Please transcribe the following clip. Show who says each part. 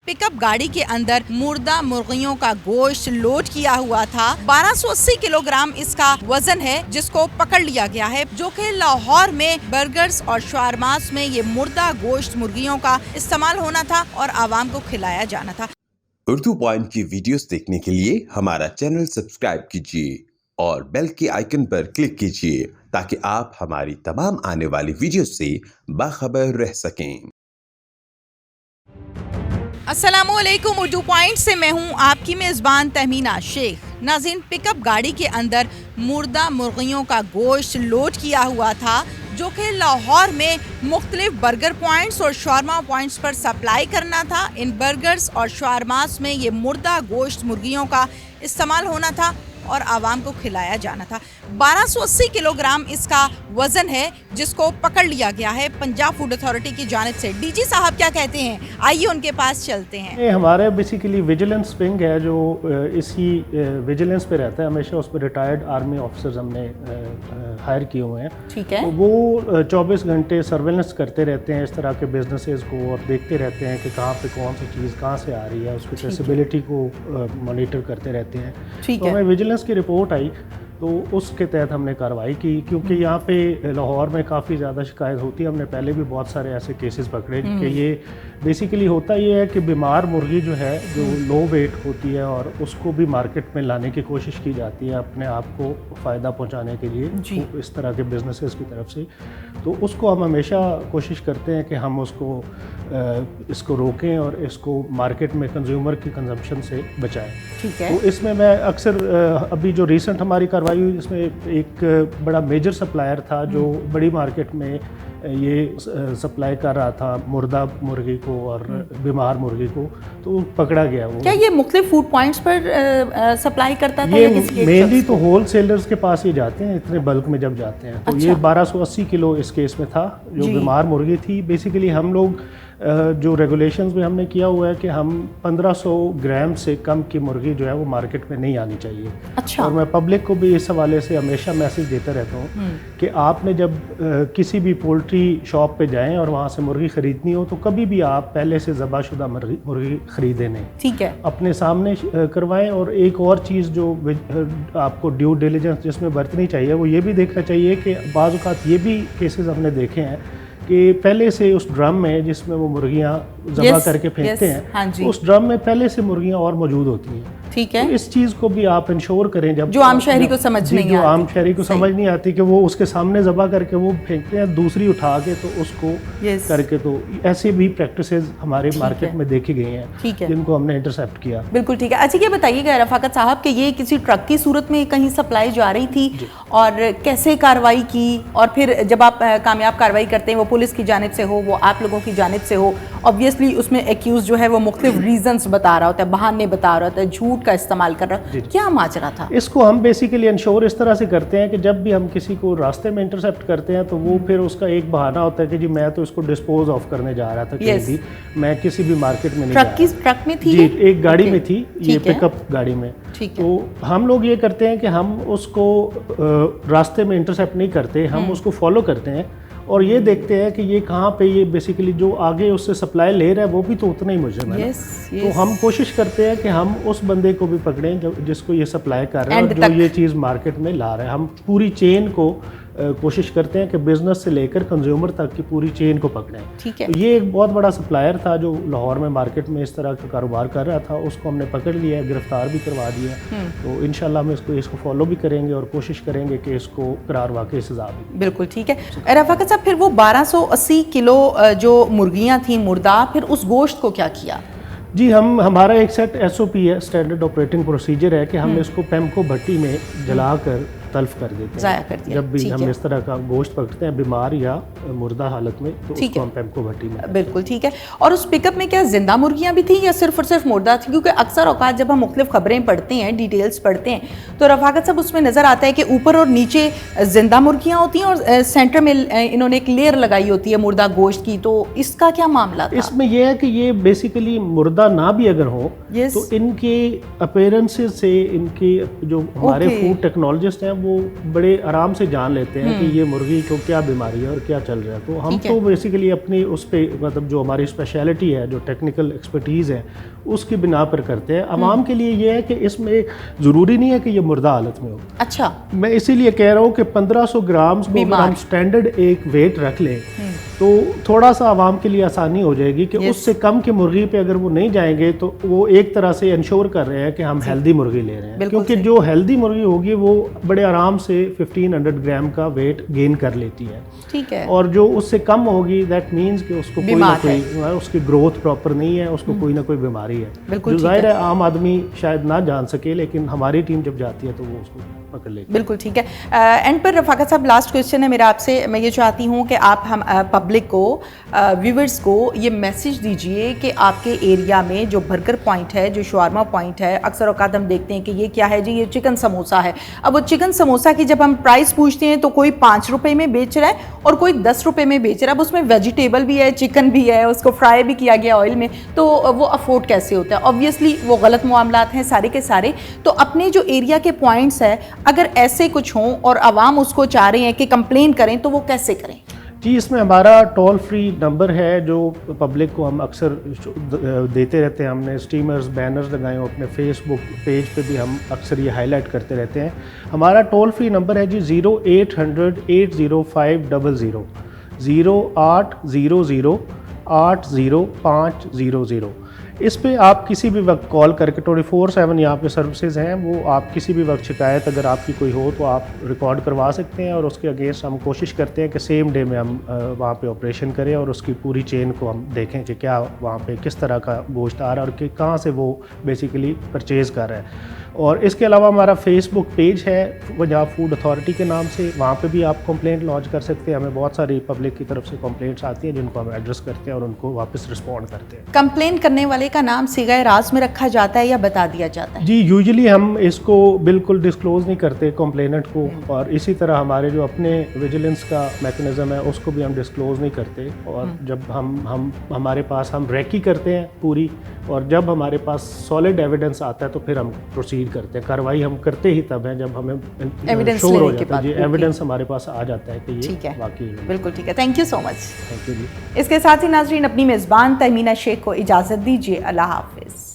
Speaker 1: Pickup गाड़ी के अंदर मुर्दा मुर्गियों का गोश्त लोड किया हुआ था। 1280 किलोग्राम इसका वजन है, जिसको पकड़ लिया गया है, जो कि लाहौर में बर्गर्स और शवारमास में ये मुर्दा गोश्त मुर्गियों का इस्तेमाल होना था और आवाम को खिलाया जाना था।
Speaker 2: उर्दू पॉइंट की वीडियोस देखने के लिए हमारा चैनल सब्सक्राइब कीजिए और बेल के आइकन पर क्लिक कीजिए ताकि आप हमारी तमाम आने वाली वीडियोस से बाखबर रह सकें।
Speaker 1: अस्सलामुअलैकुम, उर्दू पॉइंट से मैं हूं आपकी मेज़बान तहमीना शेख। नाज़रीन, पिकअप गाड़ी के अंदर मुर्दा मुर्गियों का गोश्त लोड किया हुआ था, जो कि लाहौर में मुख्तलिफ बर्गर पॉइंट्स और शवारमा पॉइंट्स पर सप्लाई करना था। इन बर्गर्स और शवारमास में ये मुर्दा गोश्त मुर्गियों का इस्तेमाल होना था और आवाम को खिलाया जाना था। 1280 किलोग्राम इसका वजन है, जिसको पकड़ लिया गया है पंजाब फूड अथॉरिटी की जानिब से। डीजी साहब क्या कहते हैं, आइए उनके पास चलते हैं।
Speaker 3: ये हमारे बेसिकली विजिलेंस विंग है जो इसी विजिलेंस पे रहता है हमेशा। उस पर रिटायर्ड आर्मी ऑफिसर्स हमने हायर किए हुए हैं। ठीक है। तो वो 24 घंटे सर्वेलेंस करते रहते हैं इस तरह के बिजनेसेस को और देखते रहते हैं कि कहाँ पे कौन सी चीज़ कहाँ से आ रही है, उसकी ट्रेसेबिलिटी को मॉनिटर करते रहते हैं। तो हमें विजिलेंस की रिपोर्ट आई तो उसके तहत हमने कार्रवाई की, क्योंकि यहाँ पे लाहौर में काफ़ी ज़्यादा शिकायत होती है। हमने पहले भी बहुत सारे ऐसे केसेस पकड़े कि ये बेसिकली होता ये है कि बीमार मुर्गी जो है, जो लो वेट होती है और उसको भी मार्केट में लाने की कोशिश की जाती है अपने आप को फ़ायदा पहुँचाने के लिए तो इस तरह के बिजनेसेस की तरफ से। तो उसको हम हमेशा कोशिश करते हैं कि हम उसको इसको रोकें और इसको मार्केट में कंज्यूमर की कंजम्पशन से बचाएं। ठीक है। तो इसमें मैं अक्सर अभी जो रिसेंट हमारी कार्रवाई हुई, इसमें एक बड़ा मेजर सप्लायर था जो बड़ी मार्केट में ये सप्लाई कर रहा था मुर्दा मुर्गी को और बीमार मुर्गी को, तो पकड़ा गया। वो
Speaker 1: क्या ये मुख्तलिफ फूड पॉइंट्स पर सप्लाई करता था?
Speaker 3: ये मेनली तो होल सेलर्स के पास ही जाते हैं, इतने बल्क में जब जाते हैं। तो ये 1280 किलो इस केस में था जो बीमार मुर्गी थी। बेसिकली हम लोग जो रेगुलेशंस में हमने किया हुआ है कि हम 1500 ग्राम से कम की मुर्गी जो है वो मार्केट में नहीं आनी चाहिए। अच्छा। और मैं पब्लिक को भी इस हवाले से हमेशा मैसेज देता रहता हूँ कि आपने जब किसी भी पोल्ट्री शॉप पे जाएं और वहाँ से मुर्गी ख़रीदनी हो तो कभी भी आप पहले से ज़बाशुदा मुर्गी ख़रीदें नहीं। ठीक है। अपने सामने करवाएं। और एक और चीज़ जो आपको ड्यू डिलिजेंस जिसमें बरतनी चाहिए वो ये भी देखना चाहिए कि बाज़ औक़ात ये भी केसेस हमने देखे हैं कि पहले से उस ड्रम में जिसमें वो मुर्गियाँ ज़बा करके फेंकते हैं, उस ड्रम में पहले से मुर्गियाँ और मौजूद होती हैं। ठीक है। तो इस चीज़ को भी आप इंश्योर करें जब जो आम शहरी को समझ नहीं आती, जो आम शहरी को समझ नहीं आती कि वो उसके सामने ज़बा करके वो फेंकते हैं, दूसरी उठा के तो उसको करके। तो ऐसे भी प्रैक्टिसेस हमारे मार्केट में देखी गई हैं जिनको हमने इंटरसेप्ट किया।
Speaker 1: बिल्कुल ठीक है। अच्छा, ये बताइएगा रफ़ाकत साहब कि ये किसी ट्रक की सूरत में कहीं सप्लाई जा रही थी और कैसे कार्रवाई की, और फिर जब आप कामयाब कार्रवाई करते हैं, वो पुलिस की जानिब से हो, वो आप लोगों की जानिब से हो, ऑब्वियसली उसमें एक्यूज जो है वो मुख्तलिफ रीजंस बता रहा होता है, बहाने बता रहा होता है, झूठ का इस्तेमाल कर रहा है। क्या माजरा था?
Speaker 3: इसको हम बेसिकली इंश्योर इस तरह से करते हैं कि जब भी हम किसी को रास्ते में इंटरसेप्ट करते हैं तो वो फिर उसका एक बहाना होता है कि जी मैं तो इसको डिस्पोज ऑफ करने जा रहा था, कहीं मैं किसी भी मार्केट में नहीं जा रहा।
Speaker 1: ट्रक में थी?
Speaker 3: जी, एक गाड़ी में थी, ये पिकअप गाड़ी में। तो हम लोग ये करते हैं कि हम उसको रास्ते में इंटरसेप्ट नहीं करते, हम उसको फॉलो करते हैं और ये देखते हैं कि ये कहाँ पे ये बेसिकली जो आगे उससे सप्लाई ले रहा है वो भी तो उतना ही मुजरिम है। तो हम कोशिश करते हैं कि हम उस बंदे को भी पकड़ें जिसको ये सप्लाई कर रहा है और जो ये चीज़ मार्केट में ला रहा है। हम पूरी चेन को कोशिश करते हैं कि बिजनेस से लेकर कंज्यूमर तक की पूरी चेन को पकड़ें। ठीक है। तो ये एक बहुत बड़ा सप्लायर था जो लाहौर में मार्केट में इस तरह का कारोबार कर रहा था, उसको हमने पकड़ लिया, गिरफ्तार भी करवा दिया। तो इंशाल्लाह हम इसको फॉलो भी करेंगे और कोशिश करेंगे कि इसको करार वाकई सजा भी।
Speaker 1: बिल्कुल ठीक है। रफ़ाकत साहब, फिर वो 1280 किलो जो मुर्गियाँ थी मुर्दा, फिर उस गोश्त को क्या किया?
Speaker 3: जी, हमारा एक सेट SOP है, स्टैंडर्ड ऑपरेटिंग प्रोसीजर है कि हम इसको पेमको भट्टी में जलाकर तल्फ कर देते हैं। जब भी हम इस तरह का गोश्त पकड़ते हैं बीमार या मुर्दा हालत में तो उसको हम पेमको भट्टी में।
Speaker 1: बिल्कुल ठीक है। और उस पिकअप में क्या जिंदा मुर्गियां भी थी या सिर्फ और सिर्फ मुर्दा थी? क्योंकि अक्सर औकात जब हम मुख्तलिफ खबरें पढ़ते हैं, डिटेल्स पढ़ते हैं, तो रफ़ाकत साहब उसमें नज़र आता है कि ऊपर और नीचे जिंदा मुर्गियाँ होती हैं और सेंटर में इन्होंने एक लेयर लगाई होती है मुर्दा गोश्त की। तो इसका क्या मामला था?
Speaker 3: इसमें यह है कि ये बेसिकली मुर्दा ना भी अगर हो तो इनके अपीयरेंसेस से इनके जो हमारे फूड टेक्नोलॉजिस्ट हैं वो बड़े आराम से जान लेते हैं कि ये मुर्गी को क्या बीमारी है और क्या चल रहा है। तो हम तो बेसिकली अपनी उस पे मतलब जो हमारी स्पेशलिटी है, जो टेक्निकल एक्सपर्टीज़ है, उसकी बिना पर करते हैं। आवाम के लिए ये है कि इसमें ज़रूरी नहीं है कि ये मुर्दा हालत में हो।
Speaker 1: अच्छा,
Speaker 3: मैं इसीलिए कह रहा हूँ कि 1500 ग्राम को अगर हम स्टैंडर्ड एक वेट रख लें तो थोड़ा सा आवाम के लिए आसानी हो जाएगी कि उससे कम की मुर्गी पे अगर वो नहीं जाएंगे तो वो एक तरह से इंश्योर कर रहे हैं कि हम हेल्दी मुर्गी ले रहे हैं, क्योंकि जो हेल्दी मुर्गी होगी वो बड़े आराम से 1500 ग्राम का वेट गेन कर लेती है।
Speaker 1: ठीक है।
Speaker 3: और जो उससे कम होगी दैट मीन्स कि उसको कोई ना कोई, उसकी ग्रोथ प्रॉपर नहीं है, उसको कोई ना कोई बीमारी है। जो जाहिर है आम आदमी शायद ना जान सके, लेकिन हमारी टीम जब जाती है तो वो उसको पकड़ लेती है।
Speaker 1: बिल्कुल ठीक है। एंड पर रफाकत साहब, लास्ट क्वेश्चन है मेरा आपसे। मैं ये चाहती हूँ कि आप हम पब्लिक को, व्यूवर्स को ये मैसेज दीजिए कि आपके एरिया में जो बर्गर पॉइंट है, जो शवारमा पॉइंट है, अक्सर औकात हम देखते हैं कि ये क्या है जी, ये चिकन समोसा है। अब वो चिकन समोसा की जब हम प्राइस पूछते हैं तो कोई 5 रुपये में बेच रहा है और कोई 10 रुपये में बेच रहा है। अब उसमें वेजिटेबल भी है, चिकन भी है, उसको फ्राई भी किया गया ऑयल में, तो वो अफोर्ड कैसे होता है? ऑब्वियसली वो गलत मामलात हैं सारे के सारे। तो अपने जो एरिया के पॉइंट्स है, अगर ऐसे कुछ हों और आवाम उसको चाह रहे हैं कि कंप्लेन करें, तो वो कैसे करें?
Speaker 3: जी, इसमें हमारा टोल फ्री नंबर है जो पब्लिक को हम अक्सर देते रहते हैं। हमने स्टीमर्स, बैनर्स लगाए हैं, अपने फेसबुक पेज पे भी हम अक्सर ये हाईलाइट करते रहते हैं। हमारा टोल फ्री नंबर है जी 0800 80500 0800 80500। इस पे आप किसी भी वक्त कॉल करके 24/7 यहाँ पे सर्विसेज हैं, वो आप किसी भी वक्त शिकायत अगर आपकी कोई हो तो आप रिकॉर्ड करवा सकते हैं और उसके अगेंस्ट हम कोशिश करते हैं कि सेम डे में हम वहाँ पे ऑपरेशन करें और उसकी पूरी चेन को हम देखें कि क्या वहाँ पे किस तरह का गोश्त आ रहा है और कि कहाँ से वो बेसिकली परचेज़ कर रहा है। और इसके अलावा हमारा फेसबुक पेज है पंजाब फूड अथॉरिटी के नाम से, वहाँ पे भी आप कंप्लेंट लॉन्च कर सकते हैं। हमें बहुत सारी पब्लिक की तरफ से कंप्लेंट्स आती हैं जिनको हम एड्रेस करते हैं और उनको वापस रिस्पॉन्ड करते हैं।
Speaker 1: कंप्लेन करने वाले का नाम सिगाए राज में रखा जाता है या बता दिया जाता है? जी,
Speaker 3: यूजुअली हम इसको बिल्कुल डिस्क्लोज नहीं करते कंप्लेनेंट को, और इसी तरह हमारे जो अपने विजिलेंस का मैकेनिज्म है उसको भी हम डिस्क्लोज नहीं करते। और जब हम हमारे पास हम रेकी करते हैं पूरी, और जब हमारे पास सॉलिड एविडेंस आता है तो फिर हम प्रोसीड करते हैं। कार्रवाई हम करते ही तब है जब हमें
Speaker 1: एविडेंस
Speaker 3: श्योर हो जाता है जी, एविडेंस हमारे पास आ जाता है कि ये वाकई।
Speaker 1: बिल्कुल ठीक है, thank you so much.
Speaker 3: Thank you जी।
Speaker 1: इसके साथ ही नाजरीन, अपनी मेज़बान तहमीना शेख को इजाज़त दीजिए। अल्लाह हाफिज़।